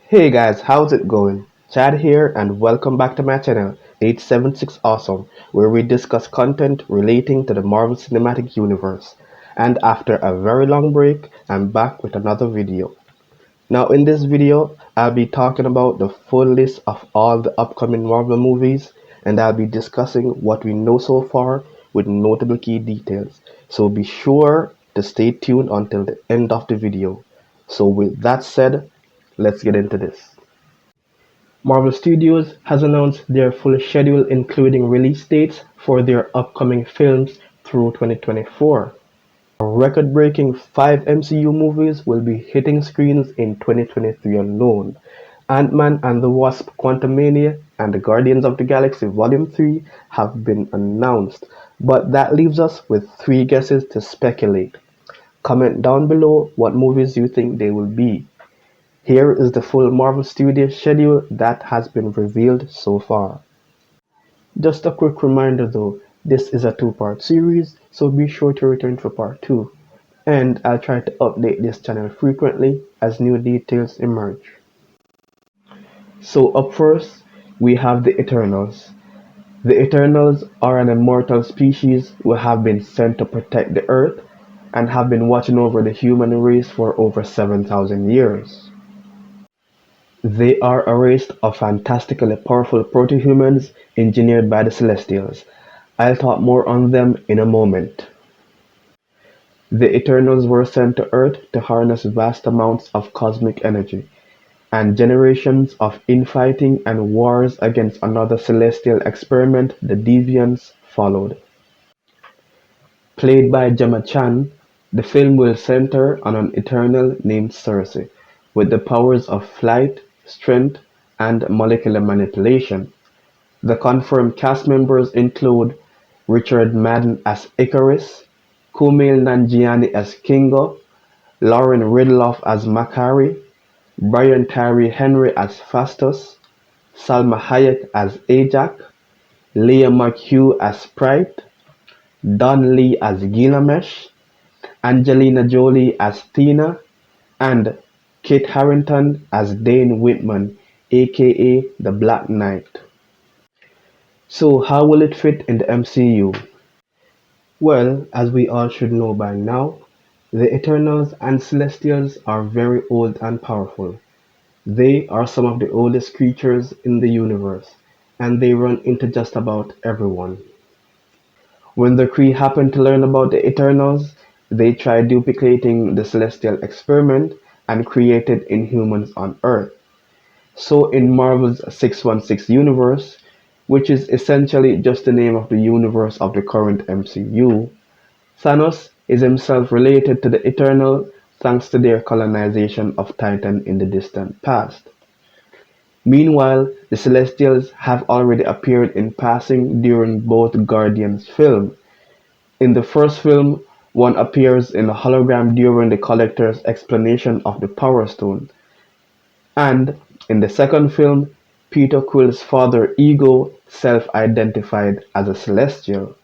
Hey guys, how's it going? Chad here and welcome back to my channel 876 Awesome, where we discuss content relating to the Marvel Cinematic Universe. And after a very long break, I'm back with another video. Now in this video, I'll be talking about the full list of all the upcoming Marvel movies, and I'll be discussing what we know so far with notable key details. So be sure to stay tuned until the end of the video. So with that said, let's get into this. Marvel Studios has announced their full schedule including release dates for their upcoming films through 2024. A record-breaking 5 MCU movies will be hitting screens in 2023 alone. Ant-Man and the Wasp: Quantumania and the Guardians of the Galaxy Volume 3 have been announced, but that leaves us with 3 guesses to speculate. Comment down below what movies you think they will be. Here is the full Marvel Studios schedule that has been revealed so far. Just a quick reminder though, this is a 2-part series, so be sure to return for part 2. And I'll try to update this channel frequently as new details emerge. So up first, we have the Eternals. The Eternals are an immortal species who have been sent to protect the Earth and have been watching over the human race for over 7,000 years. They are a race of fantastically powerful proto-humans engineered by the Celestials. I'll talk more on them in a moment. The Eternals were sent to Earth to harness vast amounts of cosmic energy, and generations of infighting and wars against another celestial experiment, the Deviants, followed. Played by Gemma Chan, the film will center on an Eternal named Cersei, with the powers of flight, strength, and molecular manipulation. The confirmed cast members include Richard Madden as Icarus, Kumail Nanjiani as Kingo, Lauren Ridloff as Makari, Brian Tyree Henry as Phastos, Salma Hayek as Ajak, Leah McHugh as Sprite, Don Lee as Gilgamesh, Angelina Jolie as Tina, and Kit Harington as Dane Whitman, aka the Black Knight. So how will it fit in the MCU? Well, as we all should know by now, the Eternals and Celestials are very old and powerful. They are some of the oldest creatures in the universe, and they run into just about everyone. When the Kree happened to learn about the Eternals, they tried duplicating the Celestial experiment and created Inhumans on Earth. So in Marvel's 616 universe, which is essentially just the name of the universe of the current MCU, Thanos is himself related to the Eternal thanks to their colonization of Titan in the distant past. Meanwhile, the Celestials have already appeared in passing during both Guardians films. In the first film, one appears in a hologram during the Collector's explanation of the Power Stone, and in the second film, Peter Quill's father Ego self-identified as a Celestial.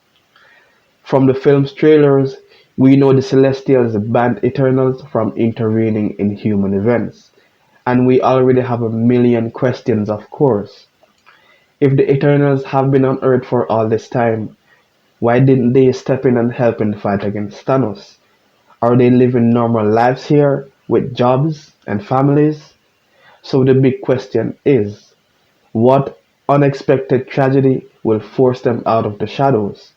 From the film's trailers, we know the Celestials banned Eternals from intervening in human events, and we already have a million questions of course. If the Eternals have been on Earth for all this time, why didn't they step in and help in the fight against Thanos? Are they living normal lives here with jobs and families? So the big question is, what unexpected tragedy will force them out of the shadows?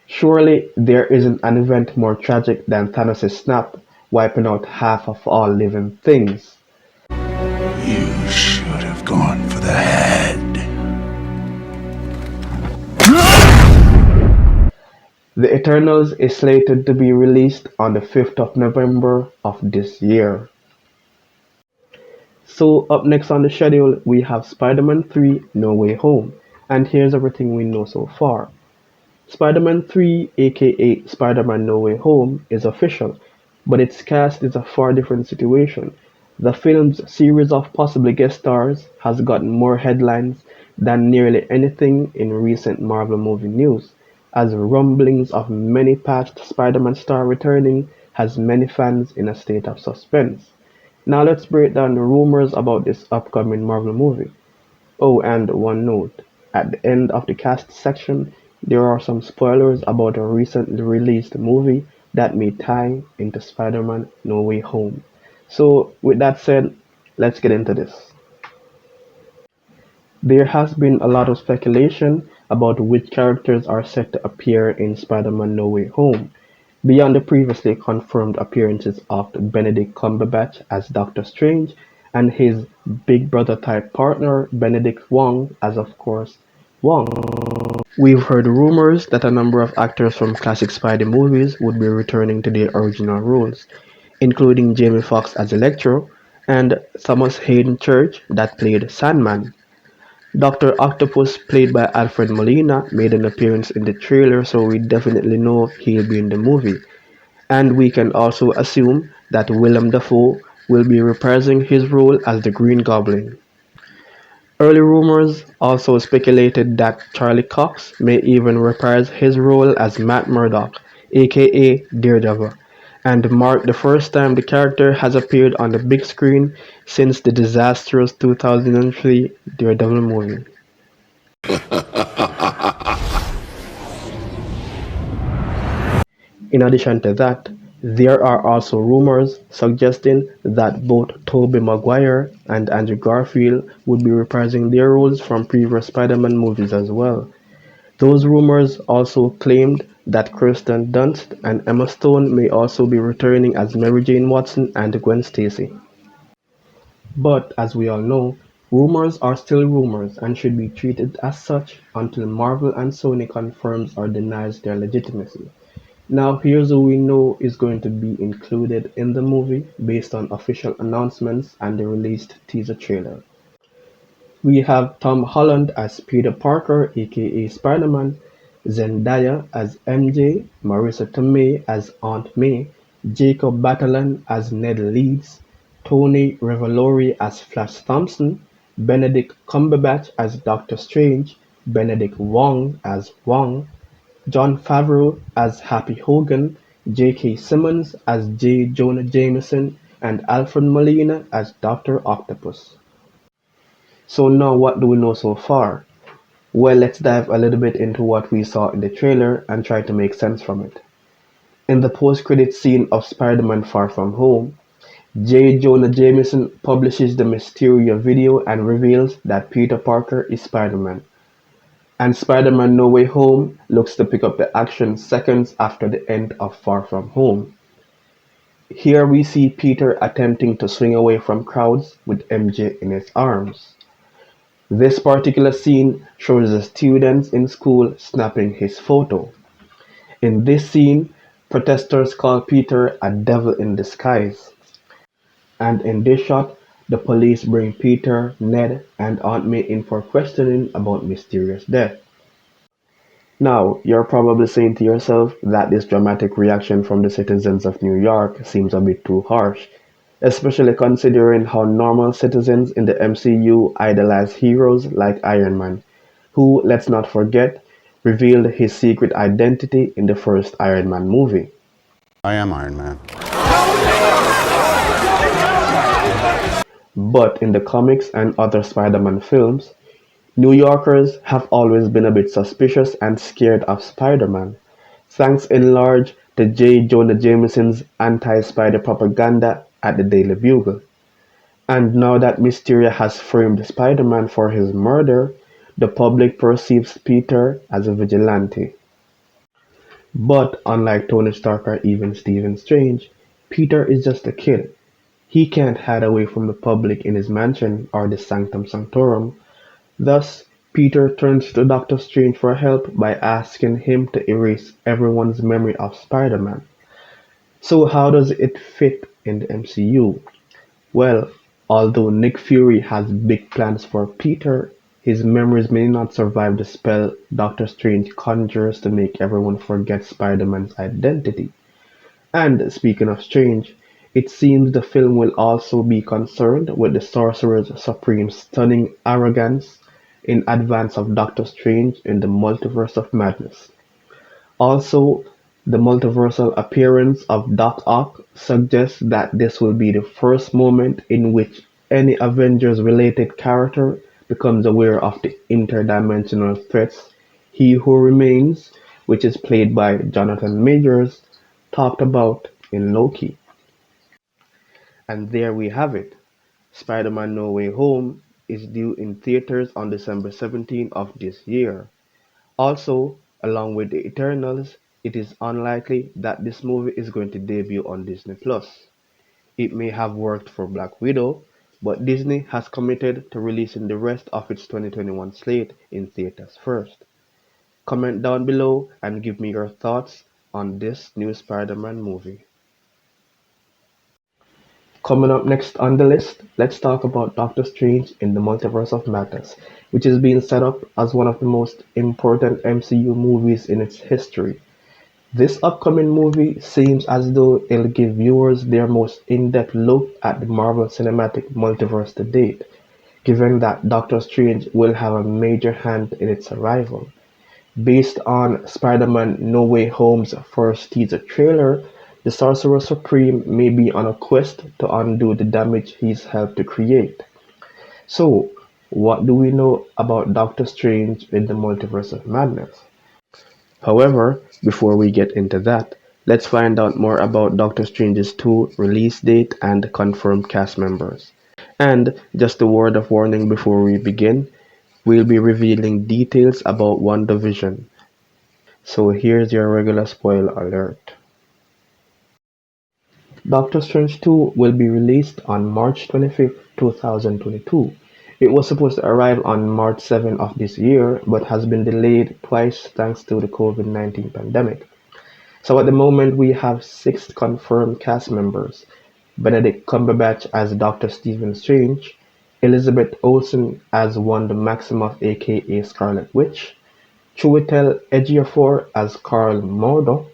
Surely there isn't an event more tragic than Thanos' snap wiping out half of all living things. You should have gone for the head. The Eternals is slated to be released on the 5th of November of this year. So up next on the schedule we have Spider-Man 3 No Way Home, and here's everything we know so far. Spider-Man 3 aka Spider-Man No Way Home is official, but its cast is a far different situation. The film's series of possible guest stars has gotten more headlines than nearly anything in recent Marvel movie news, as rumblings of many past Spider-Man stars returning has many fans in a state of suspense. Now let's break down the rumors about this upcoming Marvel movie. Oh, and one note. At the end of the cast section, there are some spoilers about a recently released movie that may tie into Spider-Man No Way Home. So, with that said, let's get into this. There has been a lot of speculation about which characters are set to appear in Spider-Man No Way Home, beyond the previously confirmed appearances of Benedict Cumberbatch as Doctor Strange and his Big Brother-type partner Benedict Wong as, of course, Wong. We've heard rumors that a number of actors from classic Spidey movies would be returning to their original roles, including Jamie Foxx as Electro and Thomas Hayden Church that played Sandman. Doctor Octopus, played by Alfred Molina, made an appearance in the trailer, so we definitely know he'll be in the movie. And we can also assume that Willem Dafoe will be reprising his role as the Green Goblin. Early rumors also speculated that Charlie Cox may even reprise his role as Matt Murdock, aka Daredevil, and mark the first time the character has appeared on the big screen since the disastrous 2003 Daredevil movie. In addition to that, there are also rumors suggesting that both Tobey Maguire and Andrew Garfield would be reprising their roles from previous Spider-Man movies as well. Those rumors also claimed that Kirsten Dunst and Emma Stone may also be returning as Mary Jane Watson and Gwen Stacy. But as we all know, rumors are still rumors and should be treated as such until Marvel and Sony confirms or denies their legitimacy. Now here's who we know is going to be included in the movie based on official announcements and the released teaser trailer. We have Tom Holland as Peter Parker aka Spider-Man, Zendaya as MJ, Marissa Tomei as Aunt May, Jacob Batalon as Ned Leeds, Tony Revolori as Flash Thompson, Benedict Cumberbatch as Doctor Strange, Benedict Wong as Wong, Jon Favreau as Happy Hogan, J. K. Simmons as J. Jonah Jameson, and Alfred Molina as Doctor Octopus. So now what do we know so far? Well, let's dive a little bit into what we saw in the trailer and try to make sense from it. In the post-credit scene of Spider-Man Far From Home, J. Jonah Jameson publishes the Mysterio video and reveals that Peter Parker is Spider-Man. And Spider-Man No Way Home looks to pick up the action seconds after the end of Far From Home. Here we see Peter attempting to swing away from crowds with MJ in his arms. This particular scene shows the students in school snapping his photo. In this scene, protesters call Peter a devil in disguise. And in this shot, the police bring Peter, Ned, and Aunt May in for questioning about Mysterio's death. Now, you're probably saying to yourself that this dramatic reaction from the citizens of New York seems a bit too harsh, especially considering how normal citizens in the MCU idolize heroes like Iron Man, who, let's not forget, revealed his secret identity in the first Iron Man movie. I am Iron Man. But in the comics and other Spider-Man films, New Yorkers have always been a bit suspicious and scared of Spider-Man, thanks in large to J. Jonah Jameson's anti-Spider propaganda at the Daily Bugle. And now that Mysterio has framed Spider-Man for his murder, the public perceives Peter as a vigilante. But unlike Tony Stark or even Stephen Strange, Peter is just a kid. He can't hide away from the public in his mansion or the Sanctum Sanctorum. Thus, Peter turns to Doctor Strange for help by asking him to erase everyone's memory of Spider-Man. So how does it fit in the MCU? Well, although Nick Fury has big plans for Peter, his memories may not survive the spell Doctor Strange conjures to make everyone forget Spider-Man's identity. And speaking of Strange, it seems the film will also be concerned with the Sorcerer Supreme's stunning arrogance in advance of Doctor Strange in the Multiverse of Madness. Also, The multiversal appearance of Doc Ock suggests that this will be the first moment in which any Avengers-related character becomes aware of the interdimensional threats He Who Remains, which is played by Jonathan Majors, talked about in Loki. And there we have it. Spider-Man No Way Home is due in theaters on December 17th of this year. Also, along with The Eternals, it is unlikely that this movie is going to debut on Disney+. It may have worked for Black Widow, but Disney has committed to releasing the rest of its 2021 slate in theaters first. Comment down below and give me your thoughts on this new Spider-Man movie. Coming up next on the list, let's talk about Doctor Strange in the Multiverse of Madness, which is being set up as one of the most important MCU movies in its history. This upcoming movie seems as though it'll give viewers their most in-depth look at the Marvel Cinematic Multiverse to date, given that Doctor Strange will have a major hand in its arrival. Based on Spider-Man No Way Home's first teaser trailer, the Sorcerer Supreme may be on a quest to undo the damage he's helped to create. So, what do we know about Doctor Strange in the Multiverse of Madness? However, before we get into that, let's find out more about Doctor Strange's 2 release date and confirmed cast members. And just a word of warning before we begin, we'll be revealing details about WandaVision. So here's your regular spoiler alert. Doctor Strange 2 will be released on March 25th, 2022. It was supposed to arrive on March 7th of this year, but has been delayed twice thanks to the COVID-19 pandemic. So at the moment we have 6 confirmed cast members: Benedict Cumberbatch as Doctor Stephen Strange, Elizabeth Olsen as Wanda Maximoff aka Scarlet Witch, Chiwetel Ejiofor as Carl Mordo,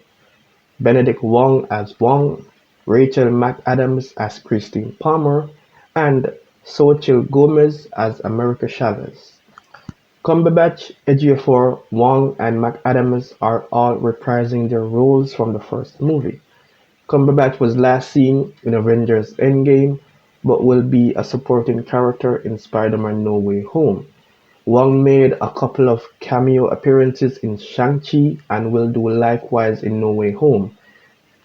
Benedict Wong as Wong, Rachel McAdams as Christine Palmer, and Xochitl Gomez as America Chavez. Cumberbatch, Ejiofor, Wong, and McAdams are all reprising their roles from the first movie. Cumberbatch was last seen in Avengers Endgame, but will be a supporting character in Spider-Man No Way Home. Wong made a couple of cameo appearances in Shang-Chi and will do likewise in No Way Home.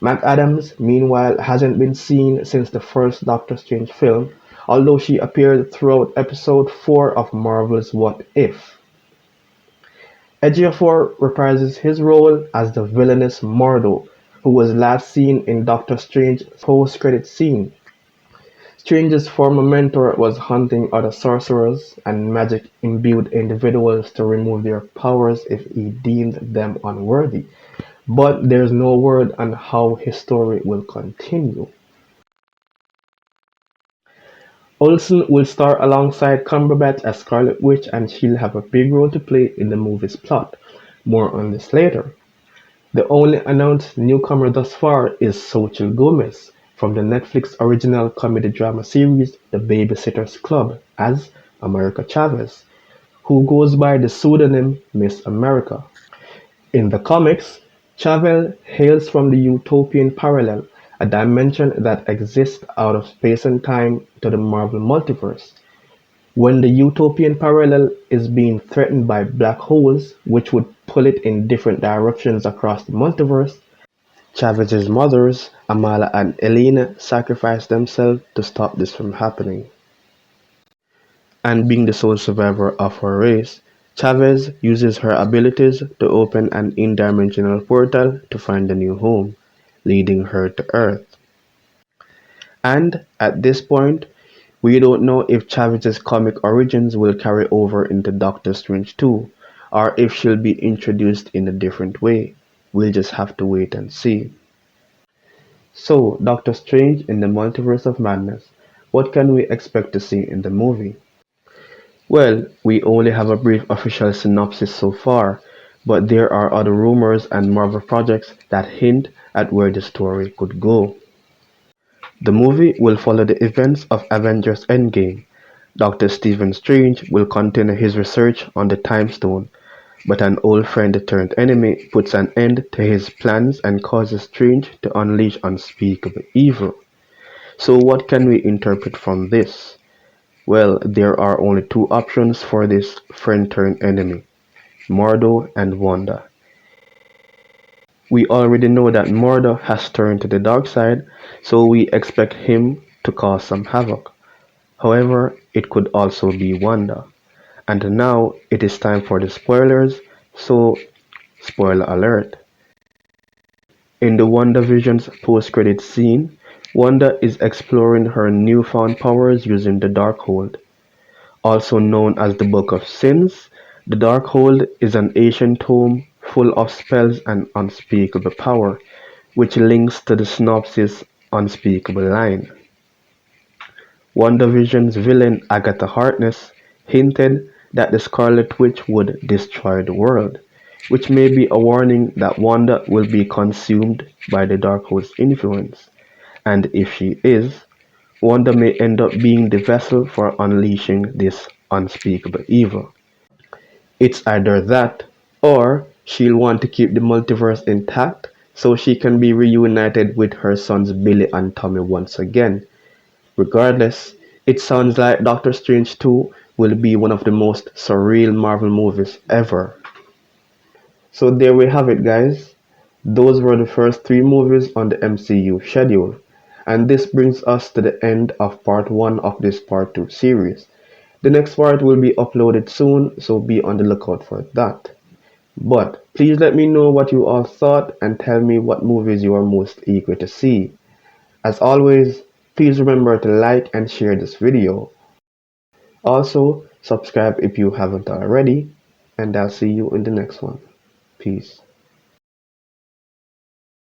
McAdams, meanwhile, hasn't been seen since the first Doctor Strange film, although she appeared throughout episode 4 of Marvel's What If. Ejiofor reprises his role as the villainous Mordo, who was last seen in Doctor Strange's post-credit scene. Strange's former mentor was hunting other sorcerers and magic-imbued individuals to remove their powers if he deemed them unworthy, but there's no word on how his story will continue. Olsen will star alongside Cumberbatch as Scarlet Witch and she'll have a big role to play in the movie's plot. More on this later. The only announced newcomer thus far is Xochitl Gomez from the Netflix original comedy drama series The Babysitter's Club as America Chavez, who goes by the pseudonym Miss America. In the comics, Chavez hails from the Utopian Parallel, a dimension that exists out of space and time to the Marvel Multiverse. When the Utopian Parallel is being threatened by black holes, which would pull it in different directions across the multiverse, Chavez's mothers, Amala and Elena, sacrifice themselves to stop this from happening. And being the sole survivor of her race, Chavez uses her abilities to open an in-dimensional portal to find a new home, leading her to Earth. And at this point, we don't know if Chavez's comic origins will carry over into Doctor Strange 2, or if she'll be introduced in a different way. We'll just have to wait and see. So, Doctor Strange in the Multiverse of Madness. What can we expect to see in the movie? Well, we only have a brief official synopsis so far, but there are other rumors and Marvel projects that hint at where the story could go. The movie will follow the events of Avengers Endgame. Doctor Stephen Strange will continue his research on the Time Stone, But an old friend turned enemy puts an end to his plans and causes Strange to unleash unspeakable evil. So what can we interpret from this? Well, there are only two options for this friend turned enemy: Mordo and Wanda. We already know that Mordo has turned to the dark side, so we expect him to cause some havoc. However, it could also be Wanda. And now it is time for the spoilers, so spoiler alert. In the WandaVision's post-credit scene, Wanda is exploring her newfound powers using the Darkhold. Also known as the Book of Sins, the Darkhold is an ancient tome full of spells and unspeakable power, which links to the synopsis' unspeakable line. WandaVision's villain Agatha Harkness hinted that the Scarlet Witch would destroy the world, which may be a warning that Wanda will be consumed by the Darkhold's influence, and if she is, Wanda may end up being the vessel for unleashing this unspeakable evil. It's either that, or she'll want to keep the multiverse intact so she can be reunited with her sons Billy and Tommy once again. Regardless, it sounds like Doctor Strange 2 will be one of the most surreal Marvel movies ever. So there we have it, guys. Those were the first three movies on the MCU schedule. And this brings us to the end of part 1 of this part 2 series. The next part will be uploaded soon, so be on the lookout for that. But please let me know what you all thought and tell me what movies you are most eager to see. As always, please remember to like and share this video. Also, subscribe if you haven't already, and I'll see you in the next one. Peace.